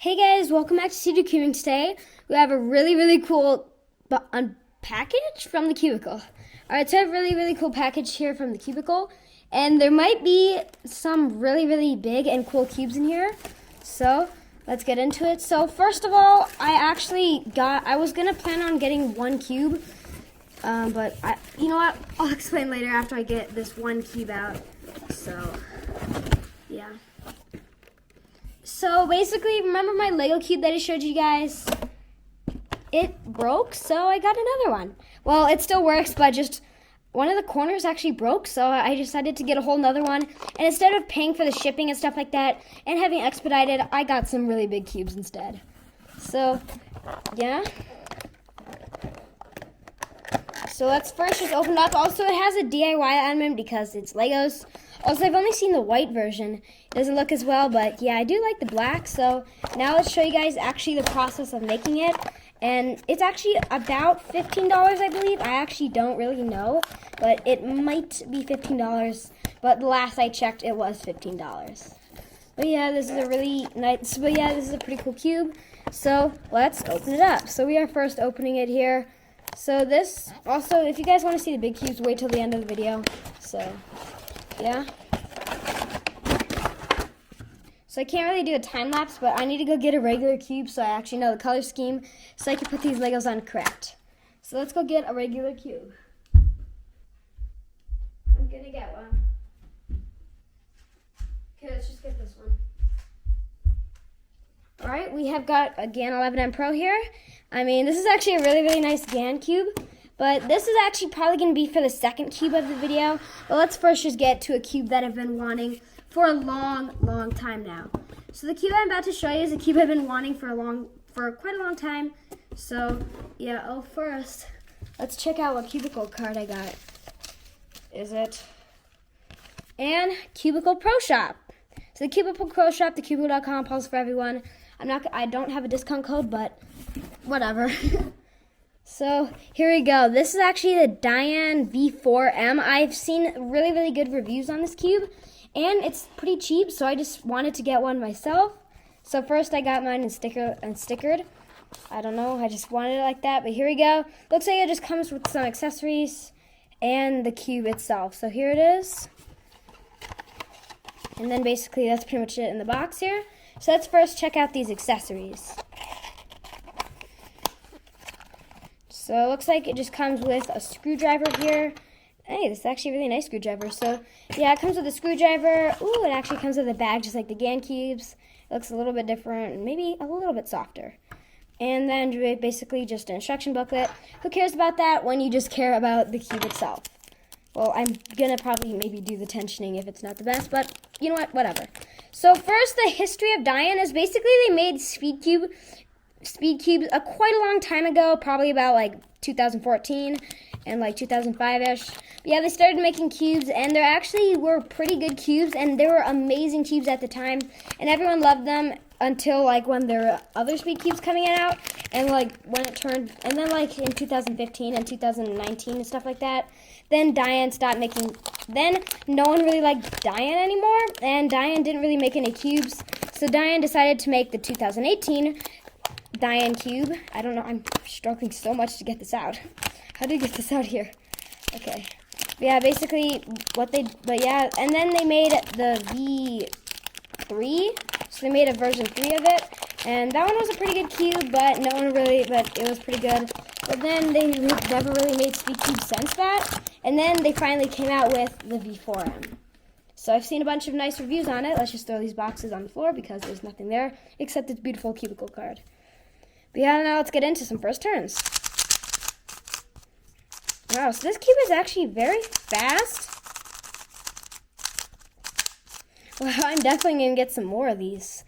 Hey guys, welcome back to Skewb today. We have a really cool package from the cubicle. Alright, so I have a really cool package here from the cubicle. And there might be some really big and cool cubes in here. So, let's get into it. So, first of all, I was going to plan on getting one cube. But, you know what? I'll explain later after I get this one cube out. So, yeah. So basically, remember my Lego cube that I showed you guys? It broke, so I got another one. Well, it still works, but just one of the corners actually broke, so I decided to get a whole nother one. And instead of paying for the shipping and stuff like that and having it expedited, I got some really big cubes instead. So, yeah. So let's first just open it up. Also, it has a DIY element because it's Legos. Also, I've only seen the white version. It doesn't look as well, but yeah, I do like the black. So now let's show you guys actually the process of making it. And it's actually about $15, I believe. I actually don't really know, but it might be $15. But the last I checked, it was $15. But yeah, this is a really nice, this is a pretty cool cube. So let's open it up. So we are first opening it here. So this, also, if you guys want to see the big cubes, wait till the end of the video. So, yeah. So I can't really do a time lapse, but I need to go get a regular cube so I actually know the color scheme so I can put these Legos on correct. So let's go get a regular cube. I'm gonna get one. Okay, let's just get this one. Alright, we have got a GAN 11M Pro here. I mean, this is actually a really nice GAN cube. But this is actually probably going to be for the second cube of the video. But let's first just get to a cube that I've been wanting for a long time now. So the cube I'm about to show you is a cube I've been wanting for quite a long time. So yeah, first, let's check out what cubicle card I got. Is it? And Cubicle Pro Shop. So the Cubicle Pro Shop, thecubicle.com, pulse for everyone. I don't have a discount code, but whatever. So here we go. This is actually the Diane V4M. I've seen really good reviews on this cube, and it's pretty cheap, so I just wanted to get one myself. So first I got mine stickered. I don't know, I just wanted it like that, but here we go. Looks like it just comes with some accessories and the cube itself. So here it is. And then basically that's pretty much it in the box here. So let's first check out these accessories. So it looks like it just comes with a screwdriver here. Hey, this is actually a really nice screwdriver. So yeah, it comes with a screwdriver. Ooh, it actually comes with a bag just like the GAN cubes. It looks a little bit different and maybe a little bit softer. And then basically just an instruction booklet. Who cares about that when you just care about the cube itself? Well, I'm gonna probably maybe do the tensioning if it's not the best, but you know what, whatever. So first, the history of Diane is basically they made speed cubes quite a long time ago, probably about like 2014 and like 2005-ish. Yeah, they started making cubes, and they actually were pretty good cubes, and they were amazing cubes at the time, and everyone loved them until like when there were other speed cubes coming out, and like when it turned, and then like in 2015 and 2019 and stuff like that, then Diane stopped making, then no one really liked Diane anymore, and Diane didn't really make any cubes, so Diane decided to make the 2018 Diane cube. I don't know, I'm struggling so much to get this out. How do you get this out here? Okay. But yeah, basically and then they made the V3. So they made a version 3 of it. And that one was a pretty good cube, but it was pretty good. But then they never really made speed cubes since that. And then they finally came out with the V4M. So I've seen a bunch of nice reviews on it. Let's just throw these boxes on the floor because there's nothing there except this beautiful cubicle card. But yeah, now let's get into some first turns. Wow, so this cube is actually very fast. Wow, I'm definitely going to get some more of these.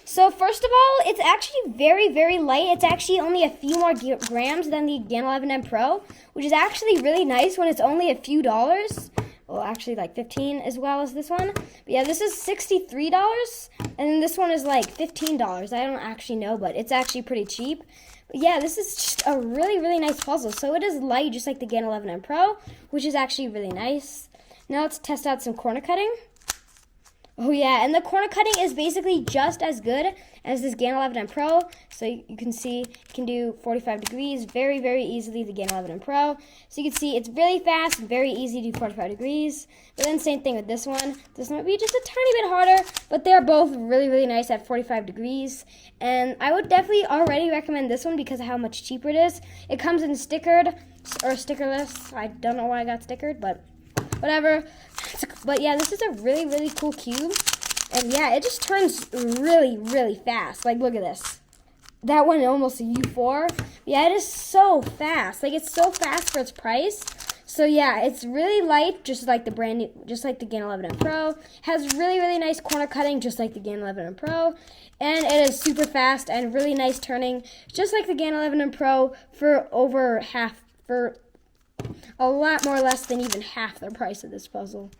So first of all, it's actually very light. It's actually only a few more grams than the GAN 11M Pro, which is actually really nice when it's only a few dollars. Well, actually like 15 as well as this one. But yeah, this is $63, and then this one is like $15. I don't actually know, but it's actually pretty cheap. But yeah, this is just a really nice puzzle. So it is light, just like the GAN 11M Pro, which is actually really nice. Now let's test out some corner cutting. Oh yeah, and the corner cutting is basically just as good as this Gan 11M Pro. So you can see it can do 45 degrees very, very easily, the Gan 11M Pro. So you can see it's really fast, very easy to do 45 degrees. But then same thing with this one. This one would be just a tiny bit harder, but they're both really, really nice at 45 degrees. And I would definitely already recommend this one because of how much cheaper it is. It comes in stickered or stickerless. I don't know why I got stickered, but whatever. But yeah, this is a really, really cool cube. And yeah, it just turns really, really fast. Like, look at this. That one almost a U4. Yeah, it is so fast. Like, it's so fast for its price. So yeah, it's really light, just like the brand new, just like the Gan 11M Pro. Has really, really nice corner cutting, just like the Gan 11M Pro. And it is super fast and really nice turning, just like the Gan 11M Pro, for over half, for a lot more less than even half the price of this puzzle.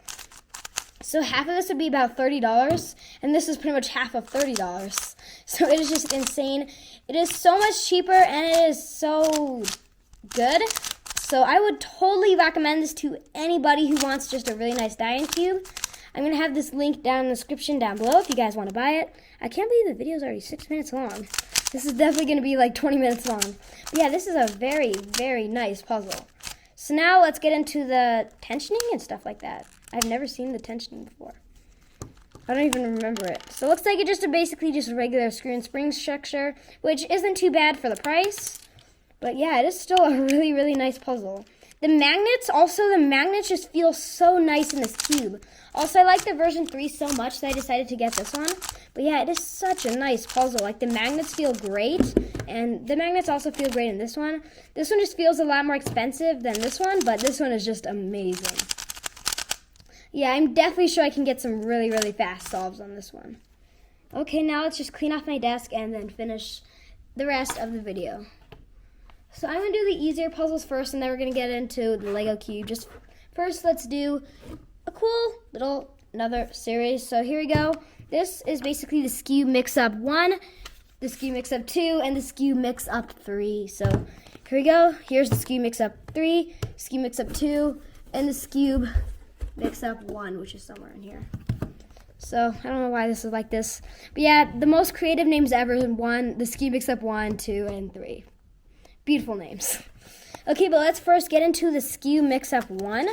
So half of this would be about $30, and this is pretty much half of $30. So it is just insane. It is so much cheaper, and it is so good. So I would totally recommend this to anybody who wants just a really nice die-in cube. I'm going to have this link down in the description down below if you guys want to buy it. I can't believe the video is already 6 minutes long. This is definitely going to be like 20 minutes long. But yeah, this is a very, very nice puzzle. So now let's get into the tensioning and stuff like that. I've never seen the tensioning before. I don't even remember it. So it looks like it's basically just a regular screw and spring structure, which isn't too bad for the price. But yeah, it is still a really, really nice puzzle. The magnets just feel so nice in this cube. Also, I like the version 3 so much that I decided to get this one. But yeah, it is such a nice puzzle. Like, the magnets feel great, and the magnets also feel great in this one. This one just feels a lot more expensive than this one, but this one is just amazing. Yeah, I'm definitely sure I can get some really, really fast solves on this one. Okay, now let's just clean off my desk and then finish the rest of the video. So I'm going to do the easier puzzles first, and then we're going to get into the Lego cube. Just first, let's do a cool little another series. So here we go. This is basically the Skewb Mix-Up 1, the Skewb Mix-Up 2, and the Skewb Mix-Up 3. So here we go. Here's the Skewb Mix-Up 3, Skewb Mix-Up 2, and the Skewb Mix-Up 1, which is somewhere in here. So I don't know why this is like this. But yeah, the most creative names ever in one, the Skewb Mix-Up 1, 2, and 3. Beautiful names. Okay, but let's first get into the Skewb Mix-Up 1.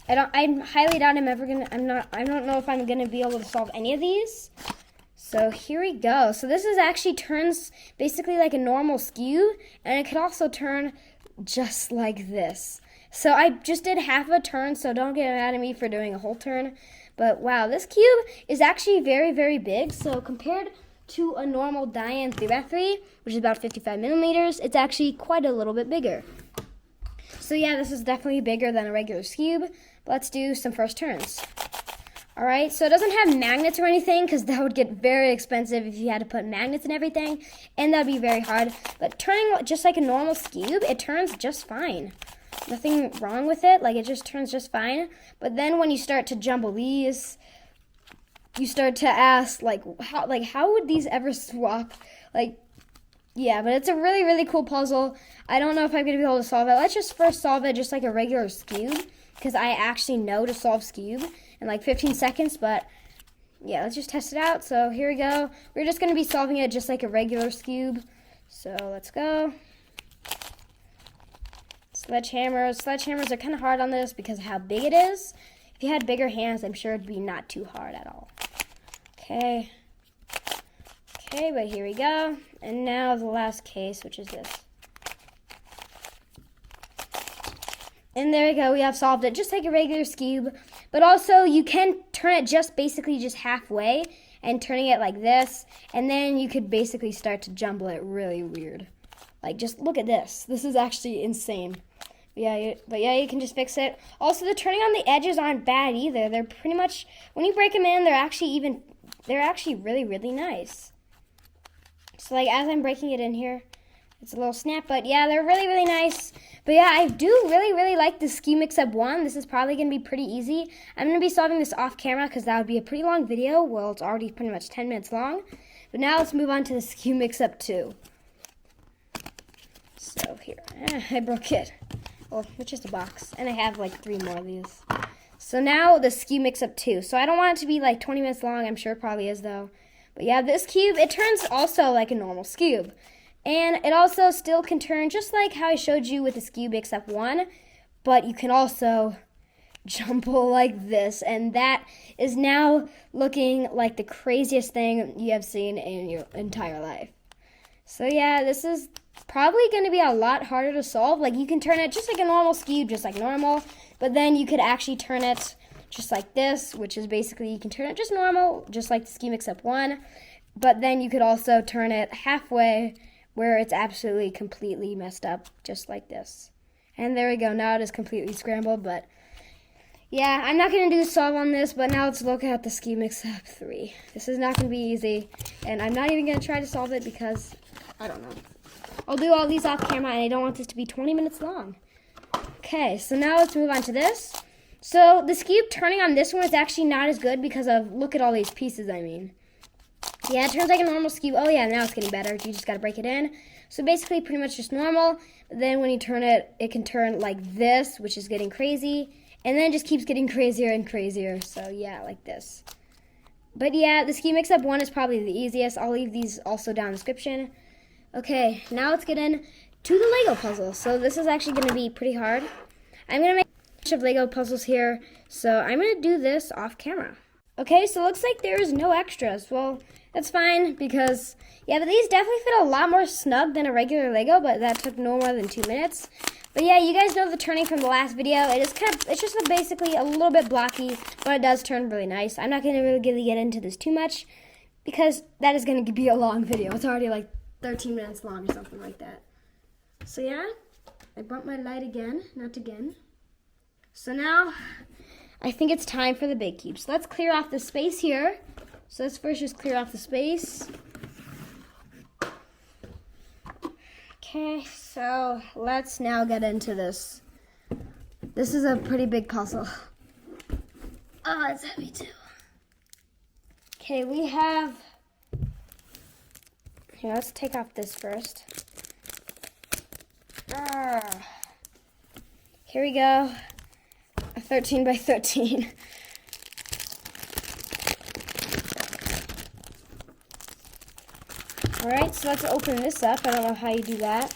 I highly doubt I don't know if I'm gonna be able to solve any of these. So here we go. So this is actually turns basically like a normal Skewb, and it could also turn just like this. So I just did half a turn, so don't get mad at me for doing a whole turn. But wow, this cube is actually very, very big. So compared to a normal die-in 3x3, which is about 55 millimeters, it's actually quite a little bit bigger. So yeah, this is definitely bigger than a regular Skewb. But let's do some first turns. All right, so it doesn't have magnets or anything because that would get very expensive if you had to put magnets and everything, and that would be very hard. But turning just like a normal Skewb, it turns just fine. Nothing wrong with it, like it just turns just fine. But then when you start to jumble these, you start to ask how would these ever swap? Yeah, but it's a really, really cool puzzle. I don't know if I'm going to be able to solve it. Let's just first solve it just like a regular Skewb, because I actually know to solve Skewb in like 15 seconds, but yeah, let's just test it out. So here we go. We're just going to be solving it just like a regular Skewb. So let's go. Sledgehammers. Sledgehammers are kind of hard on this because of how big it is. If you had bigger hands, I'm sure it'd be not too hard at all. Okay. Okay, but here we go. And now the last case, which is this. And there we go, we have solved it just like a regular Skewb. But also, you can turn it just basically just halfway and turning it like this. And then you could basically start to jumble it really weird. Like, just look at this. This is actually insane. But yeah, you can just fix it. Also, the turning on the edges aren't bad either. They're pretty much, when you break them in, they're actually really, really nice. So like as I'm breaking it in here, it's a little snap, but yeah, they're really, really nice. But yeah, I do really, really like the Skewb Mix-Up 1. This is probably going to be pretty easy. I'm going to be solving this off camera because that would be a pretty long video. Well, it's already pretty much 10 minutes long. But now let's move on to the Skewb Mix-Up 2. So here, I broke it. Well, it's just a box, and I have like 3 more of these. So now the Skewb mix-up 2. So I don't want it to be like 20 minutes long. I'm sure it probably is though. But yeah, this cube, it turns also like a normal Skewb. And it also still can turn just like how I showed you with the Skewb mix-up 1. But you can also jumble like this. And that is now looking like the craziest thing you have seen in your entire life. So yeah, this is probably going to be a lot harder to solve. Like you can turn it just like a normal Skewb, just like normal. But then you could actually turn it just like this, which is basically you can turn it just normal, just like the Skewb mix-up 1. But then you could also turn it halfway where it's absolutely completely messed up, just like this. And there we go. Now it is completely scrambled. But yeah, I'm not going to do a solve on this, but now let's look at the Skewb mix-up 3. This is not going to be easy. And I'm not even going to try to solve it because I don't know. I'll do all these off camera, and I don't want this to be 20 minutes long. Okay, so now let's move on to this. So the Skewb turning on this one is actually not as good because of, look at all these pieces, I mean. Yeah, it turns like a normal Skewb. Oh yeah, now it's getting better. You just got to break it in. So basically pretty much just normal. But then when you turn it, it can turn like this, which is getting crazy. And then it just keeps getting crazier and crazier. So yeah, like this. But yeah, the Skewb mix-up 1 is probably the easiest. I'll leave these also down in the description. Okay, now let's get in to the Lego puzzle. So this is actually going to be pretty hard. I'm going to make a bunch of Lego puzzles here. So I'm going to do this off camera. Okay, so it looks like there's no extras. Well, that's fine because, yeah, but these definitely fit a lot more snug than a regular Lego, but that took no more than 2 minutes. But yeah, you guys know the turning from the last video. It's just basically a little bit blocky, but it does turn really nice. I'm not going to really get into this too much because that is going to be a long video. It's already like 13 minutes long or something like that. So yeah, I bumped my light again, not again. So now, I think it's time for the big cube. So let's clear off the space here. So let's first just clear off the space. Okay, so let's now get into this. This is a pretty big puzzle. Oh, it's heavy too. Okay, we have... Here, let's take off this first. Here we go. A 13 by 13. Alright, so let's open this up. I don't know how you do that.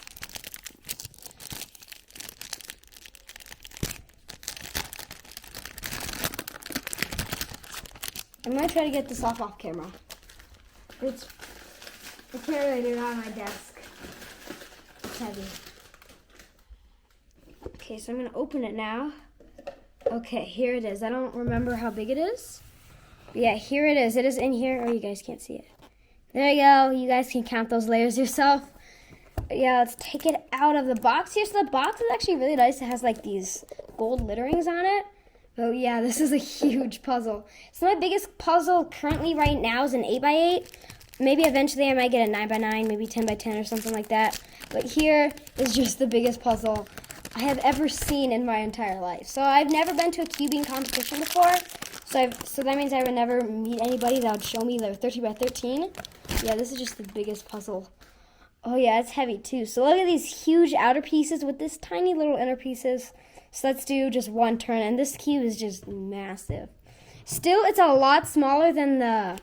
I'm going to try to get this off camera. I can't really do it on my desk. It's heavy. Okay, so I'm going to open it now. Okay, here it is. I don't remember how big it is. But yeah, here it is. It is in here. Oh, you guys can't see it. There you go. You guys can count those layers yourself. But yeah, let's take it out of the box here. So the box is actually really nice. It has like these gold litterings on it. Oh yeah, this is a huge puzzle. So my biggest puzzle currently right now is an 8x8. Maybe eventually I might get a 9x9, maybe 10x10 or something like that. But here is just the biggest puzzle I have ever seen in my entire life. So I've never been to a cubing competition before. So that means I would never meet anybody that would show me their 13 by 13. Yeah, this is just the biggest puzzle. Oh yeah, it's heavy too. So look at these huge outer pieces with this tiny little inner pieces. So let's do just one turn, and this cube is just massive. Still, it's a lot smaller than the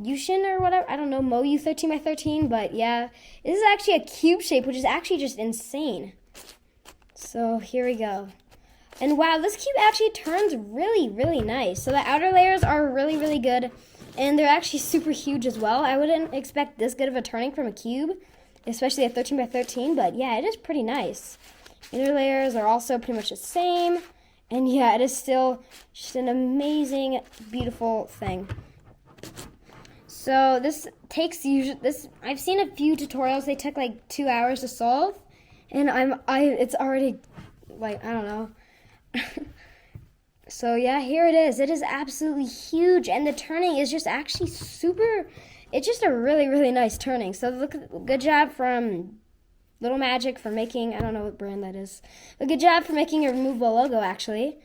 Yushin or whatever. I don't know, Moyu 13 by 13, but yeah. This is actually a cube shape, which is actually just insane. So here we go. And wow, this cube actually turns really, really nice. So the outer layers are really, really good. And they're actually super huge as well. I wouldn't expect this good of a turning from a cube, especially a 13 by 13. But yeah, it is pretty nice. Inner layers are also pretty much the same. And yeah, it is still just an amazing, beautiful thing. So this takes I've seen a few tutorials. They took like 2 hours to solve. And it's already like, I don't know. So yeah, here it is. It is absolutely huge, and the turning is just actually super. It's just a really, really nice turning. So good job from Little Magic for making. I don't know what brand that is. But good job for making a removable logo, actually.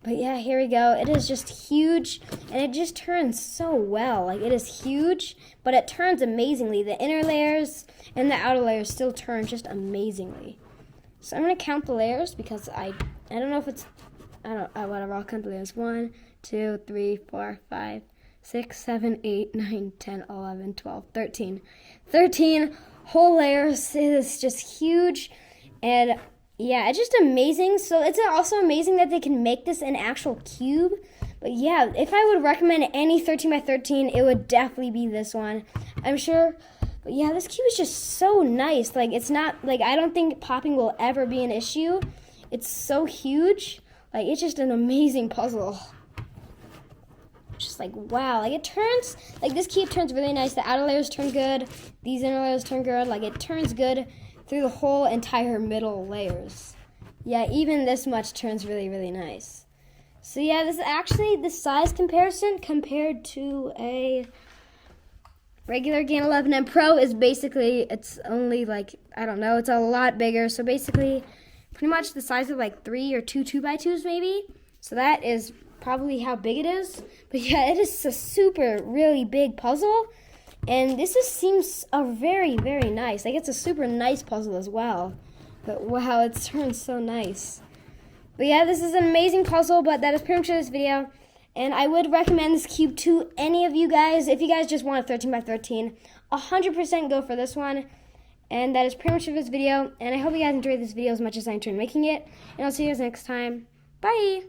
But yeah, here we go. It is just huge, and it just turns so well. Like, it is huge, but it turns amazingly. The inner layers and the outer layers still turn just amazingly. So I'm gonna count the layers because I don't know if it's whatever, I'll count the layers. 1, 2, 3, 4, 5, 6, 7, 8, 9, 10, 11, 12, 13. 13 whole layers. It is just huge. And yeah, it's just amazing. So it's also amazing that they can make this an actual cube. But yeah, if I would recommend any 13 by 13, it would definitely be this one, I'm sure. But yeah, this cube is just so nice. Like, it's not, like, I don't think popping will ever be an issue. It's so huge. Like, it's just an amazing puzzle. Just like, wow. Like, it turns, like, this cube turns really nice. The outer layers turn good. These inner layers turn good. Like, it turns good through the whole entire middle layers. Yeah, even this much turns really, really nice. So yeah, this is actually the size comparison compared to a regular Gain 11M Pro is basically, it's only like, I don't know, it's a lot bigger. So basically, pretty much the size of like 3 or 2 2x2s maybe. So that is probably how big it is. But yeah, it is a super, really big puzzle. And this just seems very, very nice. Like, it's a super nice puzzle as well. But wow, it turns so nice. But yeah, this is an amazing puzzle, but that is pretty much this video. And I would recommend this cube to any of you guys. If you guys just want a 13 by 13, 100% go for this one. And that is pretty much this video. And I hope you guys enjoyed this video as much as I enjoyed making it. And I'll see you guys next time. Bye!